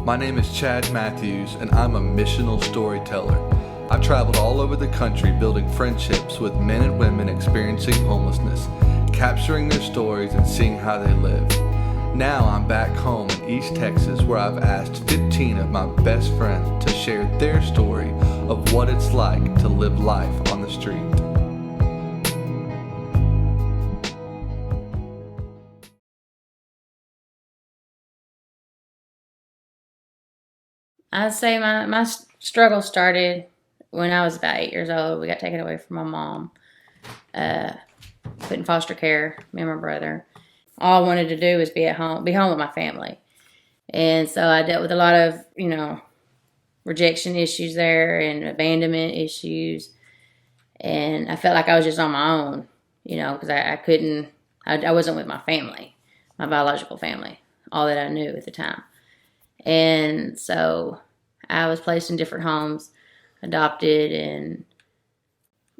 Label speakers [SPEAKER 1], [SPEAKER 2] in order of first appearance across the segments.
[SPEAKER 1] My name is Chad Matthews, and I'm a missional storyteller. I've traveled all over the country building friendships with men and women experiencing homelessness, capturing their stories and seeing how they live. Now I'm back home in East Texas, where I've asked 15 of my best friends to share their story of what it's like to live life on the street.
[SPEAKER 2] I'd say my struggle started when I was about 8 years old. We got taken away from my mom, put in foster care, me and my brother. All I wanted to do was be home with my family. And so I dealt with a lot of, rejection issues there and abandonment issues. And I felt like I was just on my own, because I wasn't with my family, my biological family, all that I knew at the time. And so I was placed in different homes, adopted, and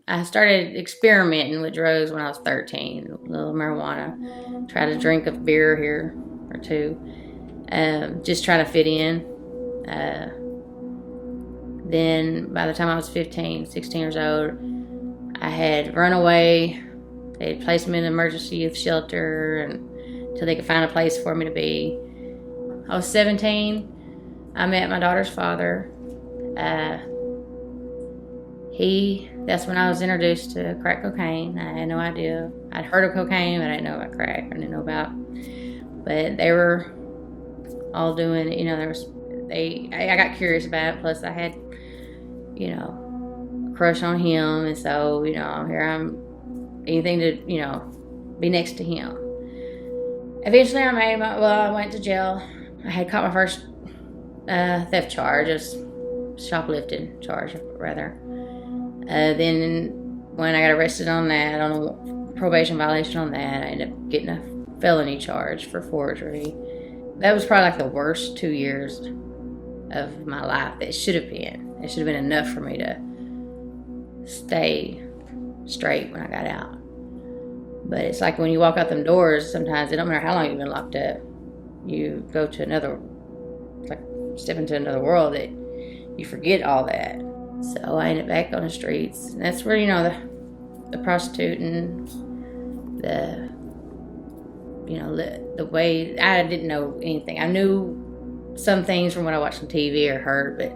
[SPEAKER 2] I started experimenting with drugs when I was 13, a little marijuana, tried to drink a beer here or two, just trying to fit in. Then by the time I was 15, 16 years old, I had run away. They had placed me in an emergency youth shelter until they could find a place for me to be. I was 17. I met my daughter's father. That's when I was introduced to crack cocaine. I had no idea. I'd heard of cocaine, but I didn't know about crack. I didn't know about. But they were all doing it. I got curious about it. Plus, I had, a crush on him, and so here I'm, anything to be next to him. Eventually, I went to jail. I had caught my first theft charge, just shoplifting charge, rather. Then when I got arrested on that, on a probation violation on that, I ended up getting a felony charge for forgery. That was probably like the worst 2 years of my life. It should have been. It should have been enough for me to stay straight when I got out. But it's like when you walk out them doors, sometimes it don't matter how long you've been locked up. You go to step into another world that you forget all that. So I ended back on the streets. And that's where, the prostituting, the way, I didn't know anything. I knew some things from what I watched on TV or heard, but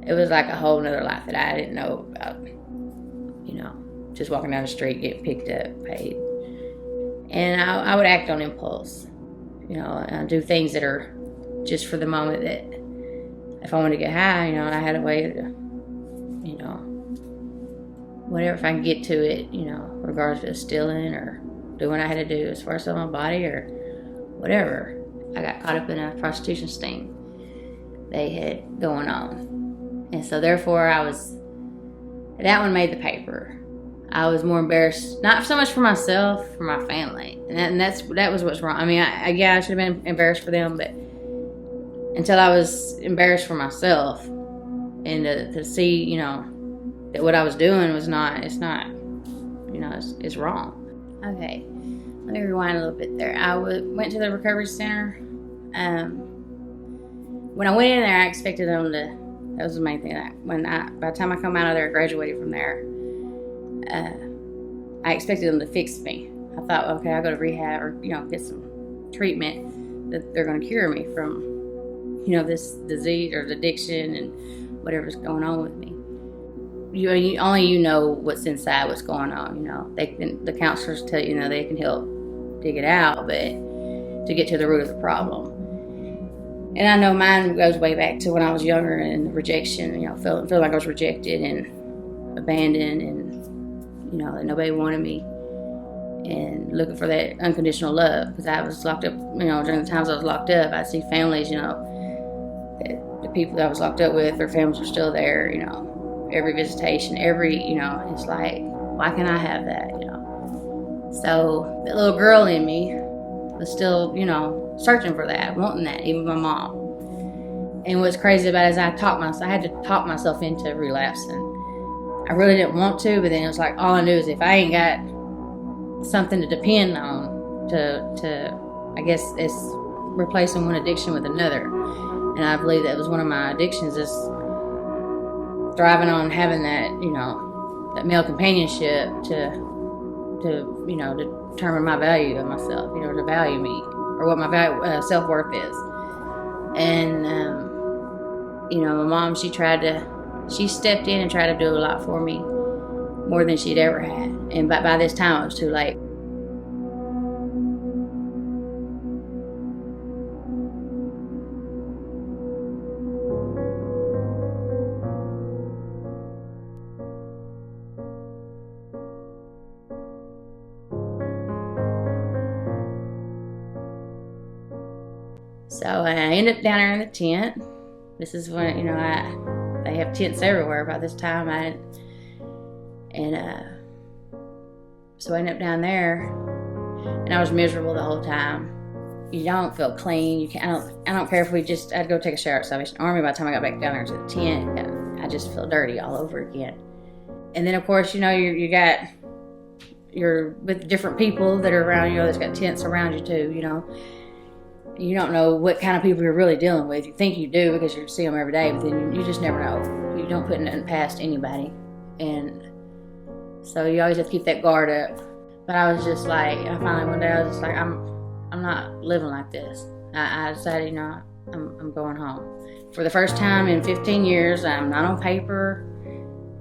[SPEAKER 2] it was like a whole nother life that I didn't know about, just walking down the street, getting picked up, paid. And I would act on impulse, and do things that are just for the moment, that if I wanted to get high, I had a way to, whatever, if I can get to it, regardless of stealing or doing what I had to do as far as on my body or whatever. I got caught up in a prostitution sting they had going on. And so therefore that one made the paper. I was more embarrassed, not so much for myself, for my family. And that was what's wrong. I mean, I should have been embarrassed for them, but until I was embarrassed for myself, and to see, that what I was doing was it's wrong. Okay, let me rewind a little bit there. I went to the recovery center. When I went in there, I expected them to, that was the main thing. By the time I come out of there, graduated from there, I expected them to fix me. I thought, okay, I'll go to rehab or, get some treatment that they're going to cure me from, this disease or addiction and whatever's going on with me. Only you know what's inside, what's going on, the counselors tell you, they can help dig it out, but to get to the root of the problem. And I know mine goes way back to when I was younger and rejection, feeling like I was rejected and abandoned and, that nobody wanted me, and looking for that unconditional love, because I was locked up, during the times I was locked up, I'd see families, that the people that I was locked up with, their families were still there, every visitation, it's like, why can't I have that, So that little girl in me was still, searching for that, wanting that, even my mom. And what's crazy about it is I had to talk myself into relapsing. I really didn't want to, but then it was like, all I knew is if I ain't got something to depend on to I guess it's replacing one addiction with another. And I believe that was one of my addictions, is thriving on having that, that male companionship to determine my value of myself, to value me, or what my value, self-worth is. And, my mom, she stepped in and tried to do a lot for me, more than she'd ever had. And by this time, it was too late. So I ended up down there in the tent. This is when, they have tents everywhere by this time. So I ended up down there, and I was miserable the whole time. You don't feel clean. I don't care if I'd go take a shower at Salvation Army. By the time I got back down there to the tent, I just feel dirty all over again. And then, of course, you're with different people that are around you. That's got tents around you too. You don't know what kind of people you're really dealing with. You think you do because you see them every day, but then you just never know. You don't put nothing past anybody. And so you always have to keep that guard up. But I was just like, finally one day I was just like, I'm not living like this. I decided, I'm going home. For the first time in 15 years, I'm not on paper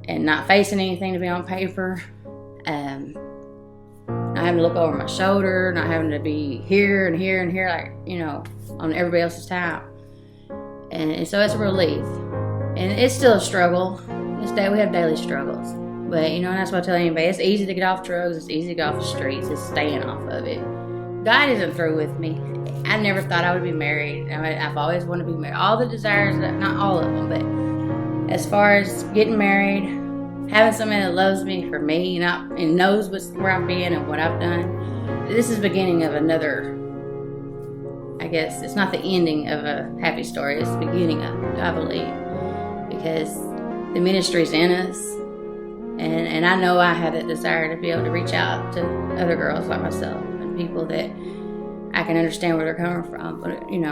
[SPEAKER 2] and not facing anything to be on paper. Not having to look over my shoulder, not having to be here and here and here, like, on everybody else's time. And so it's a relief. And it's still a struggle. We have daily struggles. But, and that's what I tell anybody. It's easy to get off drugs. It's easy to get off the streets. It's staying off of it. God isn't through with me. I never thought I would be married. I've always wanted to be married. All the desires, not all of them, but as far as getting married, having somebody that loves me for me, and knows where I've been and what I've done. This is the beginning of another, I guess, it's not the ending of a happy story, it's the beginning of it, I believe. Because the ministry's in us, and I know I have that desire to be able to reach out to other girls like myself, and people that I can understand where they're coming from, but, and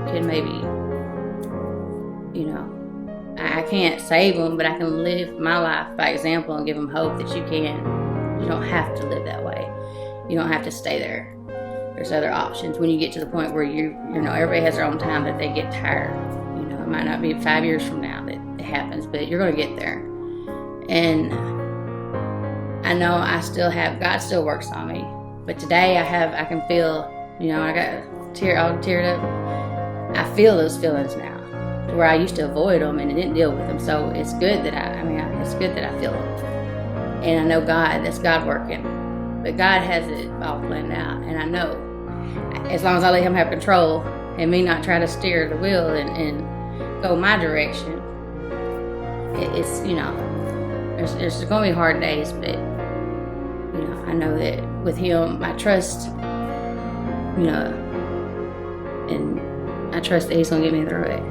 [SPEAKER 2] can maybe, I can't save them, but I can live my life by example and give them hope that you don't have to live that way. You don't have to stay there. There's other options. When you get to the point where everybody has their own time that they get tired. It might not be 5 years from now that it happens, but you're going to get there. And I know God still works on me. But today I can feel, I got all teared up. I feel those feelings now, to where I used to avoid them and didn't deal with them. So it's good that it's good that I feel them. And I know that's God working. But God has it all planned out. And I know, as long as I let Him have control and me not try to steer the wheel and go my direction, it's, there's going to be hard days, but, I know that with Him, I trust, and I trust that He's going to get me through it.